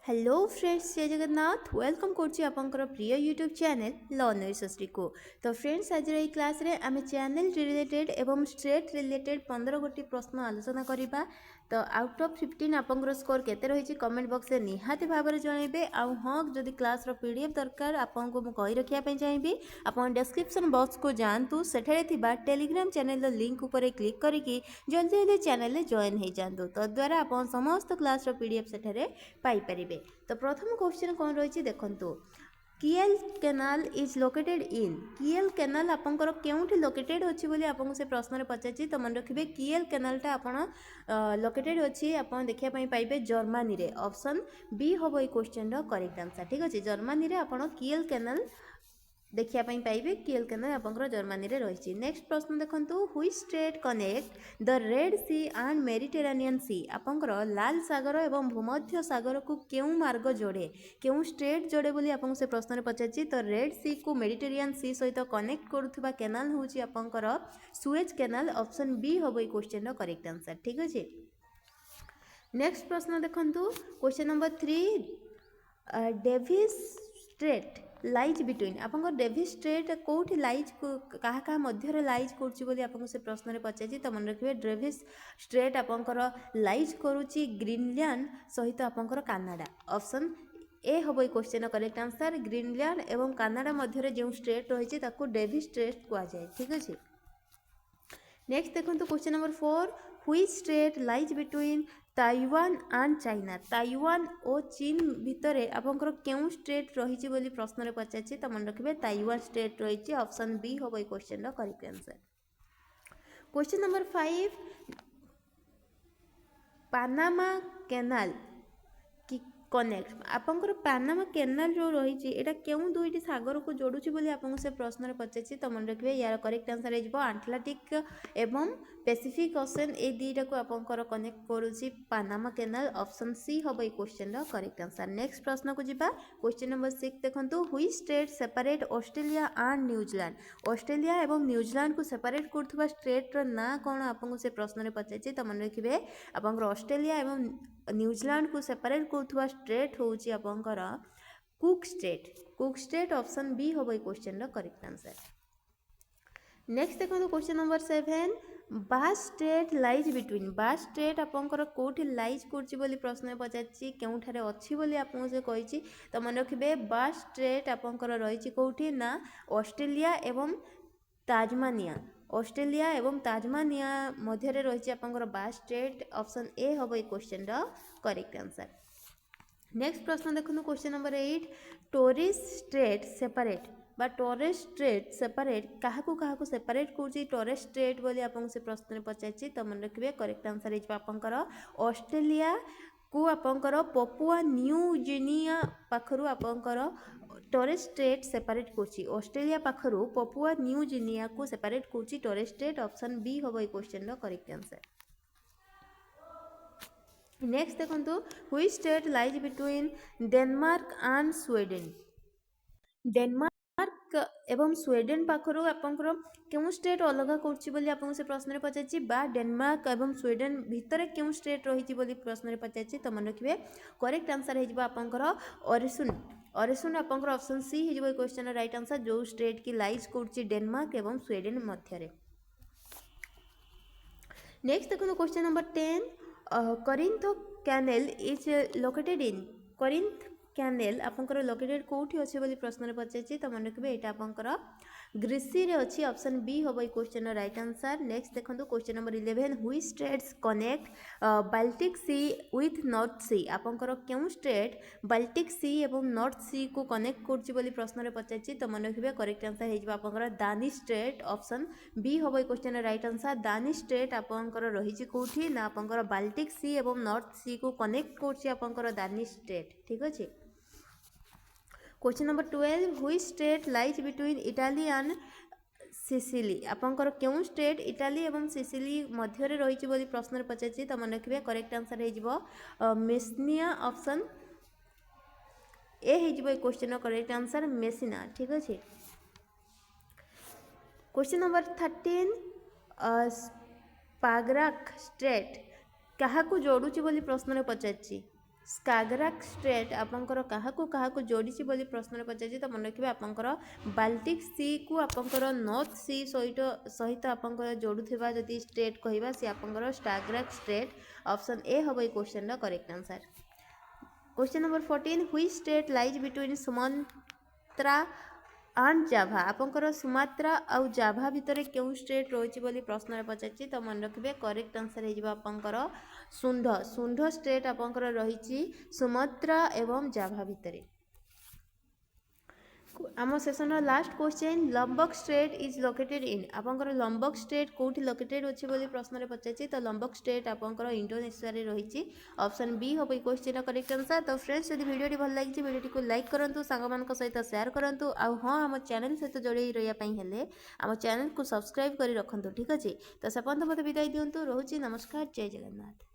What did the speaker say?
Hello friends, जय Jagannath. Welcome करछि आपनकर प्रिय यूट्यूब चैनल लर्न विथ सश्री को। तो फ्रेंड्स, आज এই क्लास रे आमे चैनल रिलेटेड एवं स्ट्रेट रिलेटेड 15 गोटी प्रश्न आलोचना करिबा। तो आउट ऑफ 15 आपनकर स्कोर केते रहिछि कमेंट बॉक्स रे निहाती भाबरे जणैबे। आ हां, जदि क्लास रो पीडीएफ दरकार आपनको मु कहि रखिया पय चाहिबी, आपन डिस्क्रिप्शन बॉक्स को जानतु। सेठारे थिबा टेलीग्राम चैनल रो लिंक ऊपर क्लिक करिकि जल्दी जल्दी चैनल रे जॉइन हे जांतु। तो द्वारा आपन समस्त क्लास रो पीडीएफ सेठारे पाई परिबे। तो प्रथम क्वेश्चन कौन रही देखु, Kiel canal is located in. Kiel canal आपंकर केउठी लोकेटेड अच्छी बोली आपको से प्रश्न में पचार। तो मन रखिए किएल केनालटा आप लोकेटेड अच्छी आप देखा पाइबे जर्मनी रे। ऑप्शन बी हम ये क्वेश्चन करेक्ट आंसर। ठीक अच्छे, जर्मनी रे आप किएल केनाल देखिया पाइबे। किएल केनाल आपंकर जर्मनी रे रही। नेक्स्ट प्रश्न देखु, which state connect the Red Sea and Mediterranean Sea. आपंकर लाल सागर एवं भूमध्य सागर को केउ मार्ग जोड़े, केउ स्टेट जोड़े बोली आपको से प्रश्न में पचार। तो रेड सी को मेडिटेरियन सी सहित कनेक्ट करुवा केनाल हूँ आपंकर सुएज केनाल। ऑप्शन बी हम ये क्वेश्चन करेक्ट आंसर। ठीक अच्छे, नेक्स्ट प्रश्न देखु, question number 3, Davis Strait lies between. आप डेविस स्ट्रेट कौटी लाइज क्या मध्य लाइज कर से प्रश्न में पचार। तो मन रखिए डेविस स्ट्रेट आपंकर लाइज करुच्ची ग्रीनलैंड सहित आपंकर कनाडा। ऑप्शन ए हम ये क्वेश्चन करेक्ट आंसर। ग्रीनलैंड एवं कनाडा मध्य जो स्ट्रेट रही डेविस स्ट्रेट कहुए। ठीक अच्छे, नेक्स्ट देखो question number 4, which state lies between Taiwan and China. Taiwan और चीन भितर आपंकर केउ स्टेट रही बोली प्रश्न में पचार। तो मन रखिए ताइवान स्टेट रही। ऑप्शन बी हम ये question correct answer. Question number 5, Panama canal कि कनेक्ट। आपंकर पानामा केनाल जो रही है केउ दुईटी सागर को जोड़ुची बोली आपको से प्रश्न में पचार। तो मन रखिए यार करेक्ट आंसर हो आटलांटिक एवं पैसिफिक ओशन। ए दुईटा को आपंकर कनेक्ट करुच्ची पानामा केनाल। ऑप्शन सी हम ये क्वेश्चन करेक्ट आंसर। नेक्स्ट प्रश्न को जीवा, क्वेश्चन नंबर 6 देखो, which state separate Australia and New Zealand. Australia एवं न्यूजीलैंड को सेपरेट करुवा स्टेट ना कौन आपको से प्रश्न में पचार। तो मन रखिए आपंकर ऑस्ट्रेलिया एवं न्यूजीलैंड को सेपरेट करुवा स्टेट हूँ आपंकर Cook Strait. Cook Strait. Option B हम ये क्वेश्चन करेक्ट आंसर। नेक्स्ट देखो question number 7, Bass Strait lies between. Bass Strait आपंकर कौटी लाइज कर प्रश्न में पचार, केउठारे अच्छी बोली आपको से कही। तो मन रखिए बास स्टेट आपंकर रही कौटी ना ऑस्ट्रेलिया एवं ताजमानिया। ऑस्ट्रेलिया एवं ताजमानिया मध्य रही आपंकर बास स्टेट। ऑप्शन ए हम ये क्वेश्चन करेक्ट आंसर। नेक्स्ट प्रश्न देखो क्वेश्चन नंबर 8, टोरिस स्ट्रेट सेपरेट बा टोरेस स्ट्रेट सेपरेट क्या सेपरेट कौन टोरेस स्ट्रेट बोली आपको से प्रश्न में पचार। तो मन रखिए करेक्ट आंसर होकर ऑस्ट्रेलिया को आपंकर पपुआ न्यू गिनिया पाखरु आपंकर टोरेस स्ट्रेट सेपरेट करुच्ची। ऑस्ट्रेलिया पाखरु पपुआ न्यू गिनिया को सेपरेट करुच्ची टोरेस स्ट्रेट। ऑप्शन बी हम ये क्वेश्चन करेक्ट आंसर। नेक्स्ट देखो, which state lies between Denmark and Sweden. Denmark एवं स्वीडेन पाखरु आपंकर केउ स्टेट अलग करुच्ची आपको से प्रश्न में पचार, बा डेनमार्क एवं स्वीडेन भितर केउ स्टेट रही बोली प्रश्न में पचार। तो मन रखिए करेक्ट आंसर हो आपंकर ओरेसुन। ओरेसुन आपंकर ऑप्शन सी हो क्वेश्चन राइट आंसर, जो स्टेट की लाइज करुच्ची डेनमार्क एवं स्वीडेन मध्य। नेक्स्ट देखो question number 10, Corinth canal is located in. Corinth canal आपंकर लोकेटेड कौटी अच्छे बोली प्रश्न में पचार। तो मन रखिए यहाँ आपंकर ग्रीसी रे अच्छी। ऑप्शन बी हम ये क्वेश्चन राइट आंसर। नेक्स्ट देखो question number 11, which states connect Baltic Sea with North Sea. आपंकर केउ स्टेट बाल्टिक सी एवं नॉर्थ सी को कनेक्ट करुच्ची बोली प्रश्न में पचार। तो मन रखिए करेक्ट आंसर हो आपंकर दानिश स्टेट। ऑप्शन बी हम ये question right answer. Danish state आपंकर रही कौटी ना आपंकर बाल्टिक सी एवं नॉर्थ सी को कनेक्ट करुच्ची आपंकर दानिश स्टेट। ठीक अच्छे, question number 12, which state lies between Italy and Sicily. आपंकर केउ स्टेट इटाली एवं सिसिली मध्य रही बोली प्रश्न में पचार। तो मन रखिए करेक्ट आंसर हो मेसिनिया। ऑप्शन ए हो क्वेश्चन करेक्ट आंसर मेसिना। ठीक अच्छे, क्वेश्चन नंबर 13, स्पाग्राक स्ट्रेट क्या जोड़ुची बोली प्रश्न में पचार। ସ୍କାଗରାକ୍ ଷ୍ଟ୍ରେଟ୍ ଆପଣଙ୍କର କାହାକୁ କାହାକୁ ଯୋଡ଼ିଛି ବୋଲି ପ୍ରଶ୍ନରେ ପଚାରିଛି ତ ମନେ ରଖିବେ ଆପଣଙ୍କର ବାଲ୍ଟିକ୍ ସିକୁ ଆପଣଙ୍କର ନର୍ଥ ସି ସହିତ ଆପଣଙ୍କର ଯୋଡ଼ୁଥିବା ଯଦି ଷ୍ଟ୍ରେଟ୍ କହିବା ସେ ଆପଣଙ୍କର ସ୍କାଗରାକ୍ ଷ୍ଟ୍ରେଟ୍ ଅପସନ୍ ଏ ହେବ ଏଇ କ୍ୱେଶ୍ଚନର correct answer. Question number 14 which state lies between Sumatra and Java आपंकर सुमात्रा आउ जाभा भितर क्यों स्टेट रही बोली प्रश्न पचार तो मन रखिए करेक्ट आंसर होकर सुंढ सुंढ स्टेट आपंकर रही सुमात्रा एवं जाभा भितर। आम session last question Lombok state is located in आपंकर लंबक स्टेट कौटी लोकेटेड अच्छी बोली प्रश्न पचार तो लंबक स्टेट आपंकर इंडोनेशिया रही ऑप्शन बी हम क्वेश्चन करेक्ट आंसर। तो फ्रेंड्स यदि वीडियो भल लगी वीडियो को लाइक करूँ सांग सहित शेयर करूँ हाँ आम चैनल सहित जोड़े रही आम चैनल को सब्सक्राइब कर रखु ठीक अच्छे तो से पर्यंत मत विदाय दिंतु रोचे नमस्कार जय जगन्नाथ।